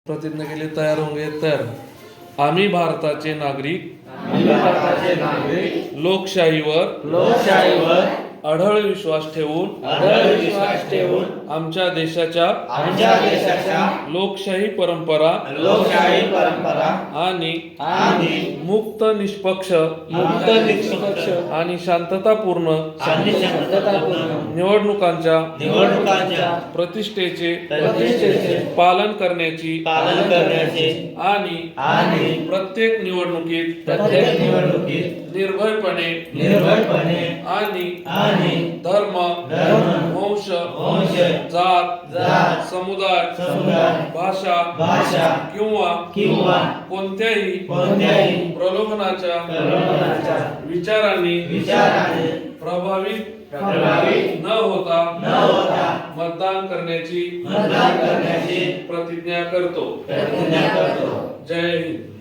प्रतिज्ञा केली, तयार होंगे तर आम्ही भारताचे नागरिक लोकशाहीवर अढळ विश्वास ठेवून आमच्या देशाच्या लोकशाही परंपरा आणि मुक्त निष्पक्ष आणि शांततापूर्ण निवडणुकांच्या प्रतिष्ठेचे पालन करण्याची आणि प्रत्येक निवडणुकीत निर्भयपणे आणि धर्म वंश जात समुदाय भाषा किंवा कोणत्याही प्रलोभनाच्या विचारांनी प्रभावित न होता मतदान करण्याची प्रतिज्ञा करतो। जय हिंद।